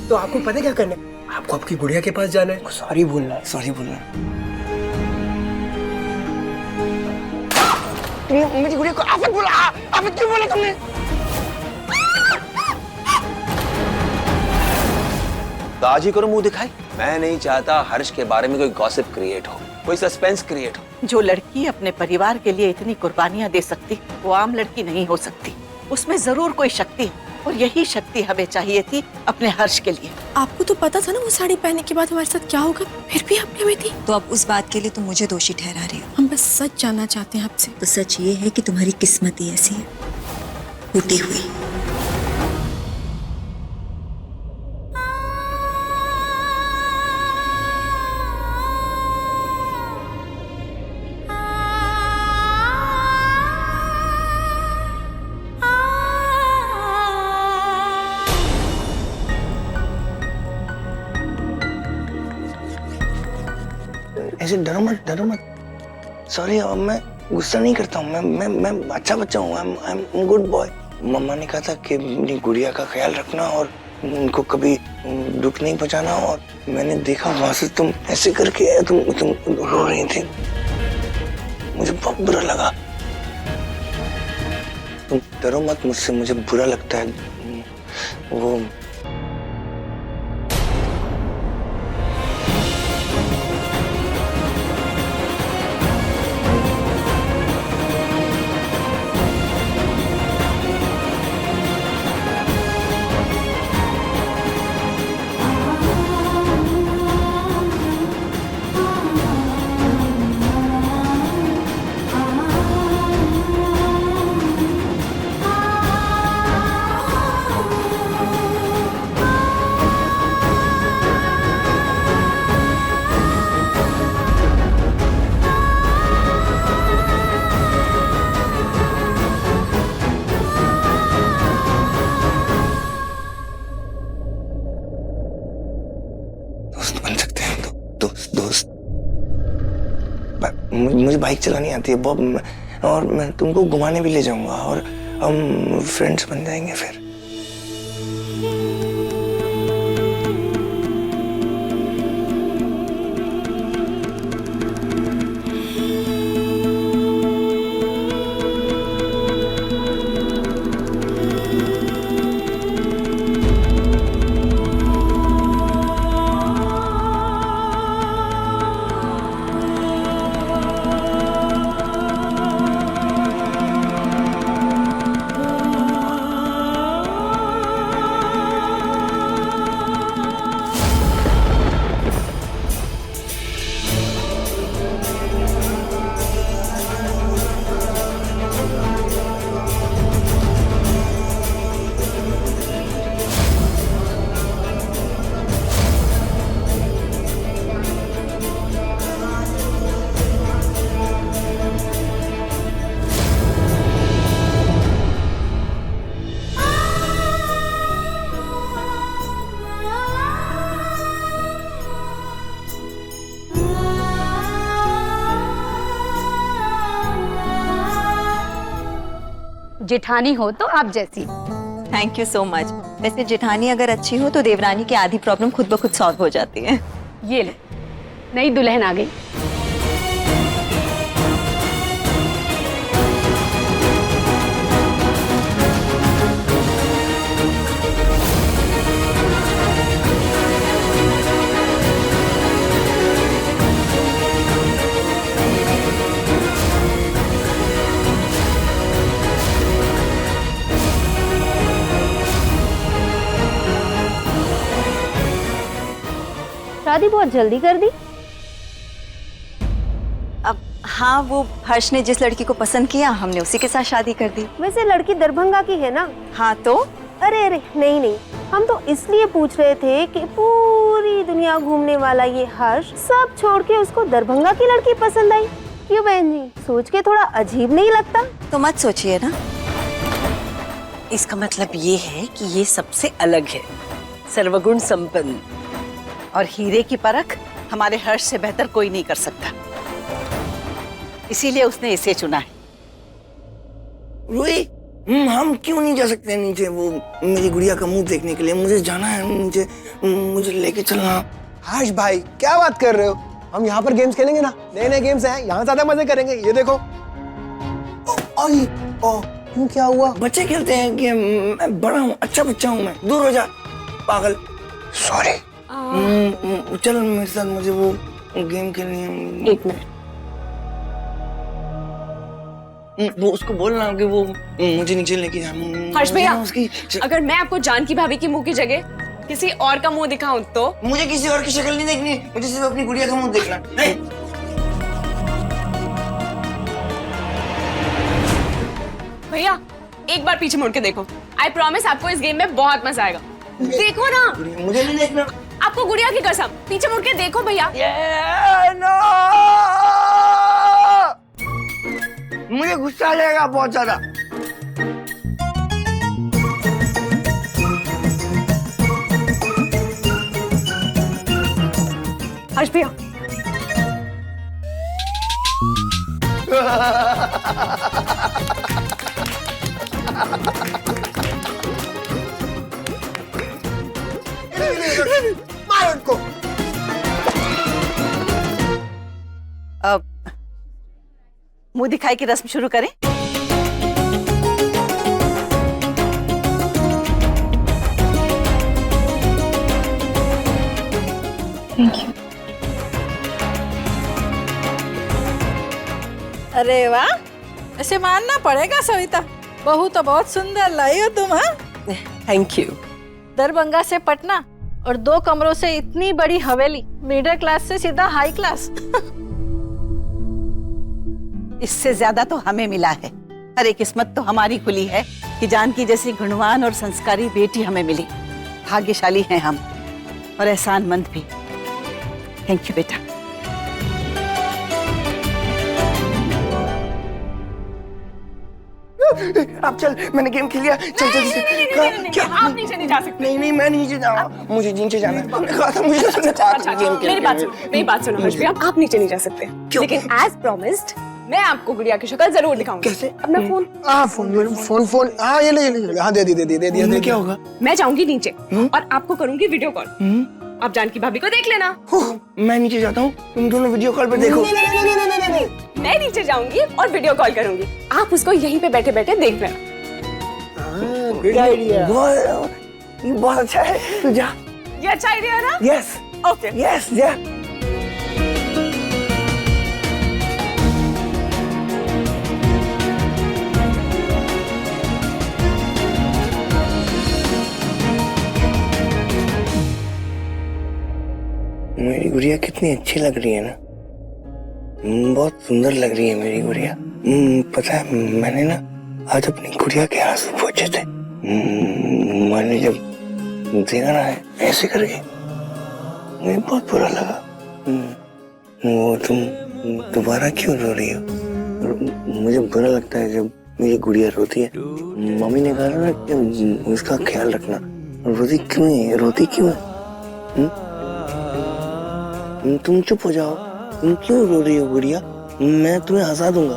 तो आपको पता है क्या करना है? आपको आपकी गुड़िया के पास जाना है, सॉरी बोलना है, सॉरी बोलना है। मेरी गुड़िया को आफत बोला, आफत क्यों बोला तुमने? तो आज ही करो मुंह दिखाई। मैं नहीं चाहता हर्ष के बारे में कोई गॉसिप क्रिएट हो, कोई सस्पेंस क्रिएट हो। जो लड़की अपने परिवार के लिए इतनी कुर्बानियां दे सकती वो आम लड़की नहीं हो सकती। उसमें जरूर कोई शक्ति है और यही शक्ति हमें चाहिए थी अपने हर्ष के लिए। आपको तो पता था ना वो साड़ी पहनने के बाद हमारे साथ क्या होगा, फिर भी आपने हमें दी। तो अब उस बात के लिए तुम मुझे दोषी ठहरा रही हो? हम बस सच जानना चाहते हैं आपसे। तो सच ये है कि तुम्हारी किस्मत ही ऐसी है, टूटी हुई। ऐसे डरो मत। सॉरी, मैं गुस्सा नहीं करता हूँ। मैं अच्छा बच्चा हूँ। I am good boy. मम्मा ने कहा था कि अपनी गुड़िया का ख्याल रखना और उनको कभी दुख नहीं पहुंचाना। और मैंने देखा वहां से तुम ऐसे करके तुम रो रही थी, मुझे बहुत बुरा लगा। तुम डरो मत मुझसे, मुझे बुरा लगता है। वो बन सकते हैं दोस्त। मुझे बाइक चलानी आती है बॉब, और मैं तुमको घुमाने भी ले जाऊंगा और हम फ्रेंड्स बन जाएंगे फिर। जेठानी हो तो आप जैसी। Thank you so much. वैसे जेठानी अगर अच्छी हो तो देवरानी की आधी प्रॉब्लम खुद ब खुद सॉल्व हो जाती है। ये ले, नई दुल्हन आ गई। शादी बहुत जल्दी कर दी। अब हाँ, वो हर्ष ने जिस लड़की को पसंद किया हमने उसी के साथ शादी कर दी। वैसे लड़की दरभंगा की है ना? हाँ तो? अरे नहीं, हम तो इसलिए पूछ रहे थे कि पूरी दुनिया घूमने वाला ये हर्ष सब छोड़ के उसको दरभंगा की लड़की पसंद आई। क्यों बहन जी, सोच के थोड़ा अजीब नहीं लगता? तो मत सोचिए ना। इसका मतलब ये है कि ये सबसे अलग है, सर्वगुण संपन्न, और हीरे की परख हमारे हर्ष से बेहतर कोई नहीं कर सकता। इसीलिए उसने इसे चुना है। रूही, हम क्यों नहीं जा सकते नीचे वो मेरी गुड़िया का मुंह देखने के लिए? मुझे जाना है नीचे, मुझे लेके चलना। हर्ष भाई क्या बात कर रहे हो? हम यहाँ पर गेम्स खेलेंगे ना, नए नए गेम्स हैं, यहाँ ज्यादा मजे करेंगे। ये देखो। क्यों, क्या हुआ? बच्चे खेलते हैं गेम, मैं बड़ा हूँ, अच्छा बच्चा हूँ मैं, दूर हो जा पागल। सॉरी। चल मेरे साथ, मुझे वो गेम खेलनी है। 1 मिनट। वो उसको बोलना कि वो मुझे नीचे लेके जाना। हर्ष भैया, उसकी अगर मैं आपको जानकी भाभी की मुंह की जगह किसी और का मुंह दिखाऊं तो? मुझे किसी और की शक्ल नहीं देखनी, मुझे सिर्फ अपनी गुड़िया का मुंह देखना। भैया एक बार पीछे मुड़ के देखो, आई प्रॉमिस आपको इस गेम में बहुत मजा आएगा। देखो ना। मुझे नहीं देखना। आपको गुड़िया की कसम, पीछे मुड़ के देखो भैया। मुझे गुस्सा आ जाएगा बहुत ज्यादा। हर्ष भैया मार उनको। अब मुंह दिखाई की रस्म शुरू करें। Thank you. अरे वाह, ऐसे मानना पड़ेगा सविता, बहू तो बहुत सुंदर लाई हो तुम। हाँ, थैंक यू। दरभंगा से पटना और 2 कमरों से इतनी बड़ी हवेली, मिडिल क्लास से सीधा हाई क्लास। इससे ज्यादा तो हमें मिला है। अरे किस्मत तो हमारी खुली है कि जानकी जैसी गुणवान और संस्कारी बेटी हमें मिली। भाग्यशाली हैं हम और एहसानमंद भी। थैंक यू बेटा। अब चल, मैंने गेम खेल लिया। चल जल्दी से। क्या? आप नीचे नहीं जा सकते। नहीं नहीं, मैं नीचे जाऊंगा, मुझे नीचे जाना है। मैंने कहा था मुझे गेम मेरी बात सुनो, मेरी बात सुनो हर्ष भैया, आप नीचे नहीं जा सकते। लेकिन एज प्रॉमिस्ड मैं आपको गुड़िया की शक्ल जरूर दिखाऊंगी। कैसे? अपना फोन। हाँ फोन। हाँ ये ले। हाँ दे दिया। क्या होगा? मैं जाऊंगी नीचे और आपको करूंगी वीडियो कॉल। आप जानकी भाभी को देख लेना। मैं नीचे जाता हूँ, तुम दोनों वीडियो कॉल पे देखो। मैं नीचे जाऊंगी और वीडियो कॉल करूंगी, आप उसको यहीं पे बैठे बैठे देख लेना। Good idea. ये बहुत अच्छा है, तू जा। ये अच्छा आइडिया है ना? Yes okay. यस जा। मेरी गुड़िया कितनी अच्छी लग रही है ना, बहुत सुंदर लग रही है मेरी गुड़िया। पता है, मैंने ना आज अपनी गुड़िया के आंसू पोंछे थे। मैंने जब देखा ना ऐसे करके, मुझे बहुत बुरा लगा। वो तुम दोबारा क्यों रो रही हो? मुझे बुरा लगता है जब मेरी गुड़िया रोती है। मम्मी ने कहा ना कि उसका ख्याल रखना। रोती क्यों है? रोती क्यों है? तुम चुप हो जाओ, तुम क्यों रो रही हो गुड़िया? मैं तुम्हें हंसा दूंगा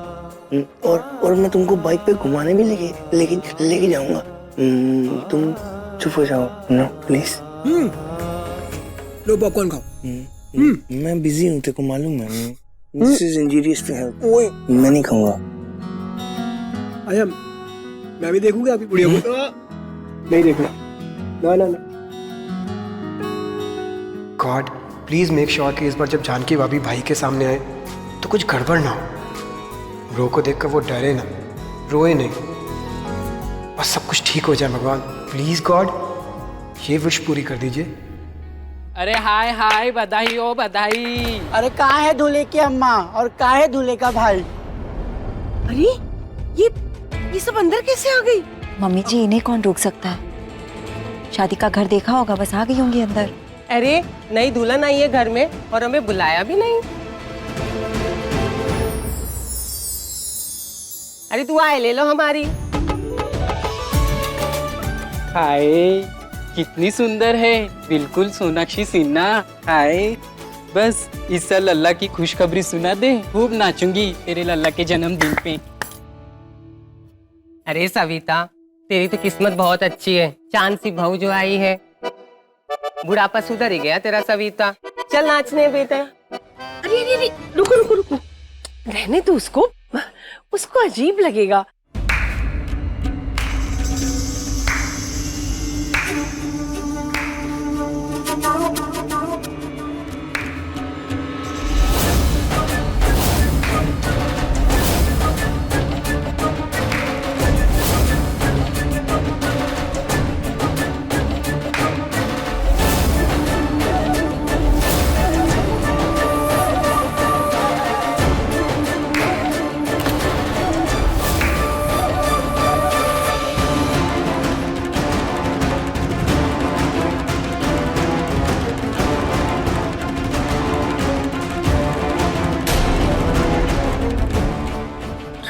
और मैं तुमको बाइक पे घुमाने भी लेके जाऊंगा। तुम चुप हो जाओ ना प्लीज। लो पॉपकॉर्न खाओ। मैं बिजी हूँ, तेरे को मालूम है। This is injurious to health. ओए, मैं नहीं खाऊंगा। आया, मैं भी देखूंगा अभी बुढ़िया को। नहीं देखना। ना। गॉड प्लीज मेक श्योर कि इस बार जब जानकी भाभी भाई के सामने आए तो कुछ गड़बड़ ना हो। ब्रो को देखकर वो डरे ना, रोए नहीं, और सब कुछ ठीक हो जाए। भगवान प्लीज गॉड, ये विश पूरी कर दीजिए। अरे हाय हाय, बधाई हो बधाई। अरे कहाँ है दूल्हे की अम्मा और कहाँ है दूल्हे का भाई? अरे ये सब अंदर कैसे आ गई? मम्मी जी, इन्हें कौन रोक सकता है? शादी का घर देखा होगा, बस आ गई होंगी अंदर। अरे नई दुल्हन आई है घर में और हमें बुलाया भी नहीं। अरे दुआएं ले लो हमारी। हाय कितनी सुंदर है, बिल्कुल सोनाक्षी सिन्हा। हाय, बस इस साल लल्ला की खुशखबरी सुना दे, खूब नाचूंगी तेरे लल्ला के जन्मदिन पे। अरे सविता, तेरी तो किस्मत बहुत अच्छी है। चांद सी बहू जो आई है। बुढ़ापा सुधर ही गया तेरा सविता। चल नाचने बेटा। अरे अरे अरे, रुको रुको रुको, रहने दो उसको, उसको अजीब लगेगा।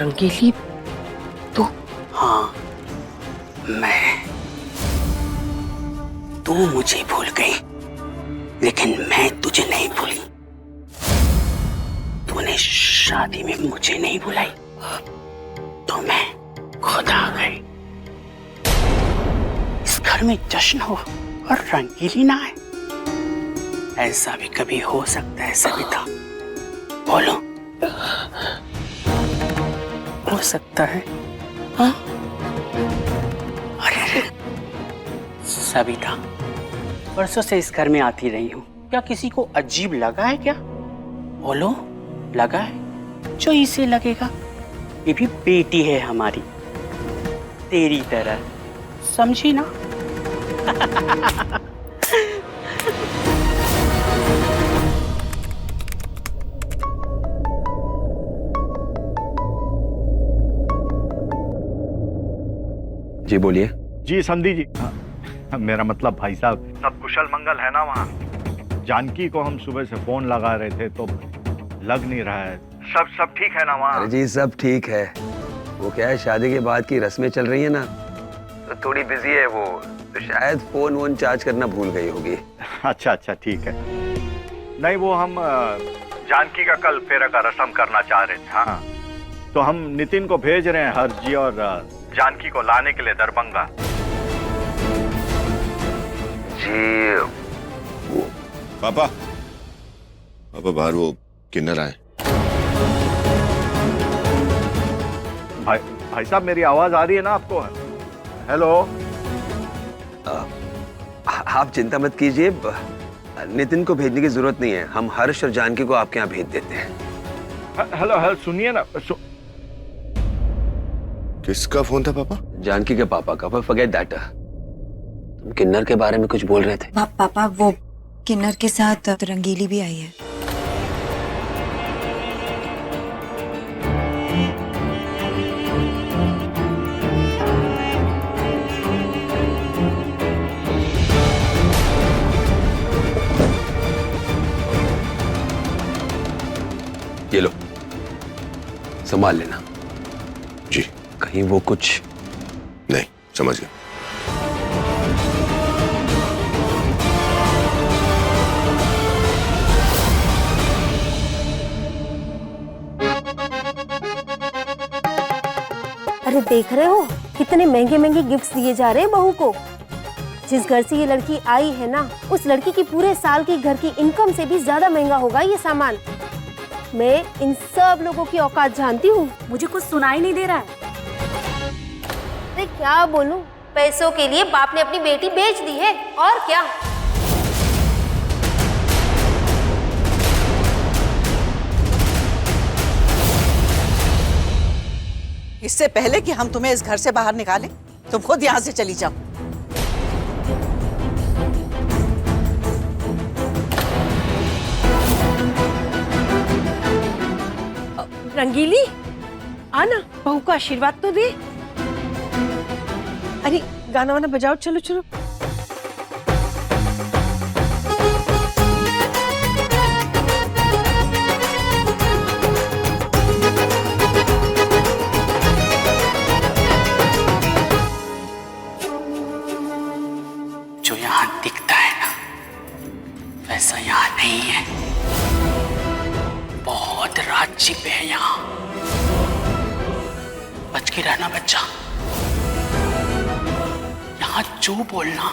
रंगीली, तू? हाँ, मैं। तू मुझे भूल गई, लेकिन मैं तुझे नहीं भूली। तूने शादी में मुझे नहीं बुलाई, तो मैं खुद आ गई। इस घर में जश्न हो और रंगीली ना आए, ऐसा भी कभी हो सकता है सविता? बोलो। हो सकता है। हाँ? अरे सविता, परसों से इस घर में आती रही हूँ, क्या किसी को अजीब लगा है क्या? बोलो, लगा है? जो इसे लगेगा, ये भी बेटी है हमारी, तेरी तरह, समझी ना? जी बोलिए। जी समधी जी, मेरा मतलब भाई साहब, सब कुशल मंगल है ना वहाँ? जानकी को हम सुबह से फोन लगा रहे थे तो लग नहीं रहा है। सब ठीक है ना वहाँ? अरे जी सब ठीक है। वो क्या है, शादी के बाद की रस्में चल रही है ना, तो थोड़ी बिजी है वो, तो शायद फोन वोन चार्ज करना भूल गई होगी। अच्छा ठीक है। नहीं, वो हम जानकी का कल फेरा का रस्म करना चाह रहे थे। हाँ, तो हम नितिन को भेज रहे हैं, हर्ष जी और जानकी को लाने के लिए दरभंगा। जी पापा बाहर वो किन्नर आए। भाई साहब, मेरी आवाज आ रही है ना आपको? हेलो। आप चिंता मत कीजिए, नितिन को भेजने की जरूरत नहीं है, हम हर्ष और जानकी को आपके यहाँ भेज देते हैं। हेलो, सुनिए ना। किसका फोन था पापा? जानकी के पापा का, पर फॉरगेट दैट। तुम किन्नर के बारे में कुछ बोल रहे थे। पापा, वो किन्नर के साथ रंगीली भी आई है। ये लो, संभाल लेना। जी। कहीं वो कुछ नहीं, समझ गया। अरे देख रहे हो कितने महंगे महंगे गिफ्ट्स दिए जा रहे हैं बहू को। जिस घर से ये लड़की आई है ना, उस लड़की की पूरे साल की घर की इनकम से भी ज्यादा महंगा होगा ये सामान। मैं इन सब लोगों की औकात जानती हूँ। मुझे कुछ सुनाई नहीं दे रहा है। अरे क्या बोलूं, पैसों के लिए बाप ने अपनी बेटी बेच दी है, और क्या। इससे पहले कि हम तुम्हें इस घर से बाहर निकालें, तुम खुद यहाँ से चली जाओ। रंगीली, आना, बहू को आशीर्वाद तो दे। अरे गाना वाना बजाओ, चलो चलो। जो यहाँ दिखता है ना, वैसा यहाँ नहीं है। बहुत रात छिपे है यहाँ। बच के रहना बच्चा। यहाँ जो बोलना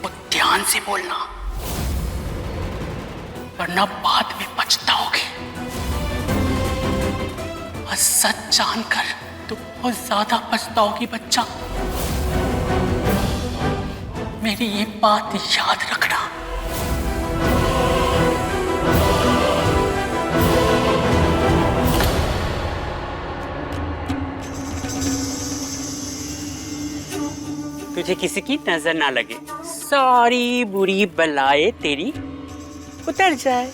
वो ध्यान से बोलना, वरना बाद में पछताओगे। और सच जानकर तो बहुत ज्यादा पछताओगी बच्चा। मेरी ये बात याद रखना। तुझे किसी की नजर ना लगे, सारी बुरी बलाएं तेरी उतर जाए।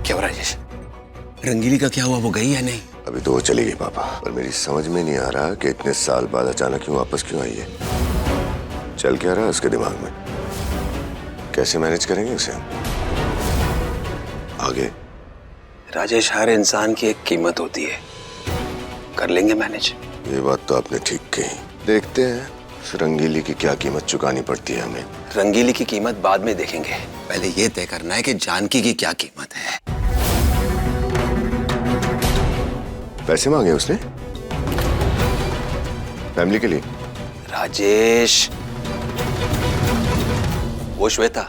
क्यों राजेश, रंगीली का क्या हुआ? वो गई या नहीं? अभी तो वो चली गई पापा, पर मेरी समझ में नहीं आ रहा कि इतने साल बाद अचानक क्यों वापस क्यों आई है। चल क्या रहा है उसके दिमाग में? कैसे मैनेज करेंगे उसे हम आगे? राजेश, हर इंसान की एक कीमत होती है, कर लेंगे मैनेज। ये बात तो आपने ठीक कही। देखते हैं रंगीली की क्या कीमत चुकानी पड़ती है हमें। रंगीली की कीमत बाद में देखेंगे, पहले ये तय करना है कि जानकी की क्या कीमत है। पैसे मांगे उसने फैमिली के लिए? राजेश, वो श्वेता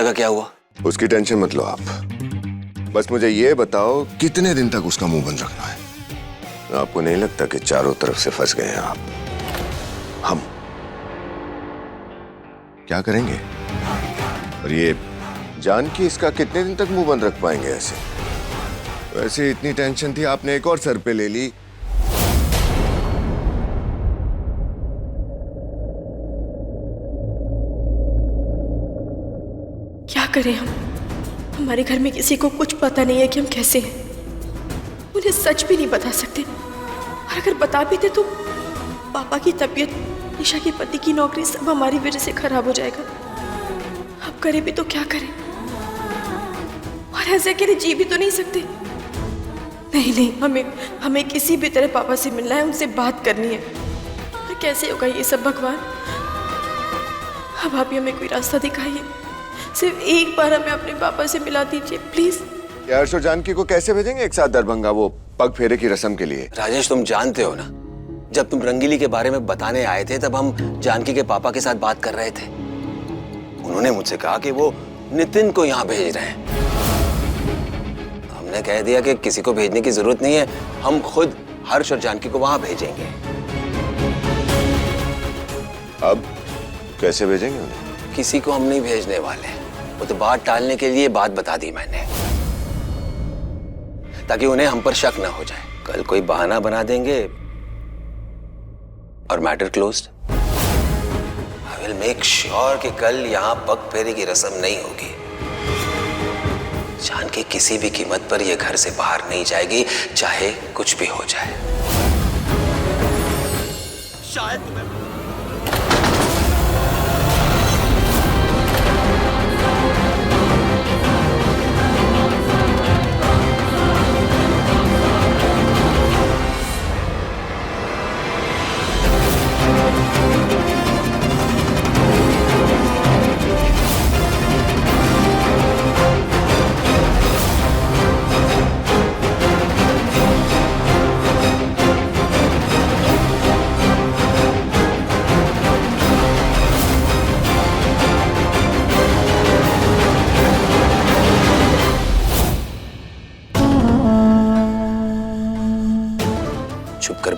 का क्या हुआ? उसकी टेंशन मत लो आप, बस मुझे ये बताओ कितने दिन तक उसका मुंह बंद रखना है? आपको नहीं लगता कि चारों तरफ से फंस गए हैं आप? हम क्या करेंगे? और ये जानकी इसका कितने दिन तक मुंह बंद रख पाएंगे ऐसे? वैसे इतनी टेंशन थी, आपने एक और सर पे ले ली। क्या करें हम? हमारे घर में किसी को कुछ पता नहीं है कि हम कैसे हैं। उन्हें सच भी नहीं बता सकते, और अगर बता भी दे तो पापा की तबीयत, निशा के पति की नौकरी, सब हमारी वजह से खराब हो जाएगा। अब करें भी तो क्या करें? और ऐसे अकेले जी भी तो नहीं सकते। नहीं, हमें किसी भी तरह पापा से मिलना है, उनसे बात करनी है। और कैसे होगा ये सब भगवान? अब आप ही हमें कोई रास्ता दिखाइए, सिर्फ एक बार हमें अपने पापा से मिला दीजिए प्लीज। हर्ष और जानकी को कैसे भेजेंगे एक साथ दरभंगा, वो पग फेरे की रस्म के लिए? राजेश, तुम जानते हो ना, जब तुम रंगीली के बारे में बताने आए थे तब हम जानकी के पापा के साथ बात कर रहे थे। उन्होंने मुझसे कहा कि वो नितिन को यहाँ भेज रहे हैं। हमने कह दिया कि किसी को भेजने की जरूरत नहीं है, हम खुद हर्ष और जानकी को वहां भेजेंगे। अब कैसे भेजेंगे उन्हें? किसी को हम नहीं भेजने वाले, वो तो बात टालने के लिए बात बता दी मैंने, ताकि उन्हें हम पर शक ना हो जाए। कल कोई बहाना बना देंगे और matter closed. I will make sure कि कल यहाँ पग फेरे की रस्म नहीं होगी। जानकी किसी भी कीमत पर यह घर से बाहर नहीं जाएगी, चाहे कुछ भी हो जाए। शायद तुम्हें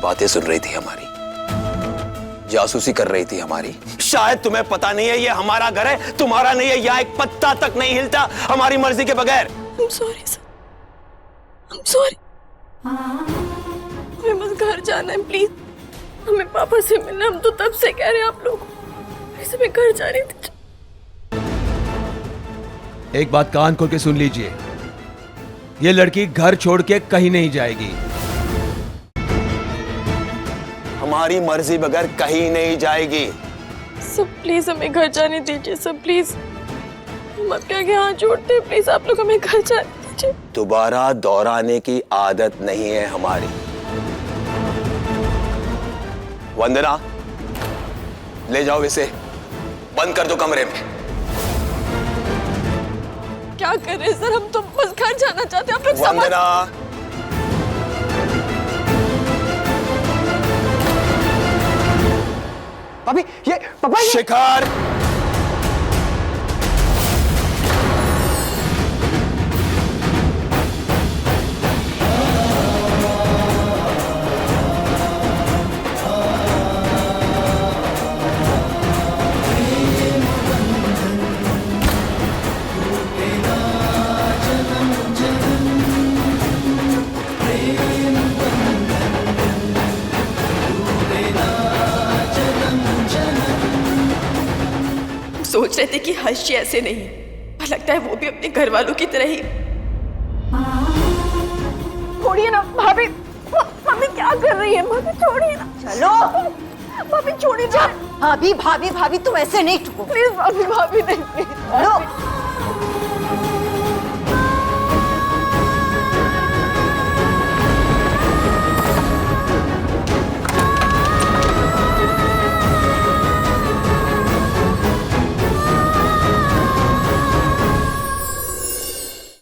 बातें सुन रही थी हमारी, जासूसी कर रही थी हमारी। शायद तुम्हें पता नहीं है ये हमारा घर है, तुम्हारा नहीं है। यहाँ एक पत्ता तक नहीं हिलता हमारी मर्जी के बगैर। I'm sorry sir, I'm sorry। हमें बस घर जाना है प्लीज, हमें पापा से मिलना। हम तो तब से कह रहे हैं आप लोग, ऐसे में घर जा रही थी। एक बात कान खोल के सुन लीजिए, ये लड़की घर छोड़ के कहीं नहीं जाएगी। हमारी मर्जी बगैर कहीं नहीं जाएगी। सब प्लीज हमें घर जाने दीजिए सब, प्लीज हम आपके आगे हाथ जोड़ते हैं, प्लीज आप लोग हमें घर जाने दीजिए। दोबारा दोहराने की आदत नहीं है हमारी। वंदना, ले जाओ इसे, बंद कर दो कमरे में। क्या कर रहे हैं सर, हम तो बस घर जाना चाहते हैं, आप लोग वंदना, भाभी ये पापा ये शिखर, सोच रहे थे कि हर्ष जी ऐसे नहीं, पर लगता है वो भी अपने घर वालों की तरह ही। छोड़िए ना भाभी, भाभी क्या कर रही है, भाभी छोड़िए ना। चलो भाभी छोड़िए ना। भाभी भाभी भाभी तुम ऐसे नहीं टूको प्लीज भाभी, भाभी नहीं, प्लीज। चलो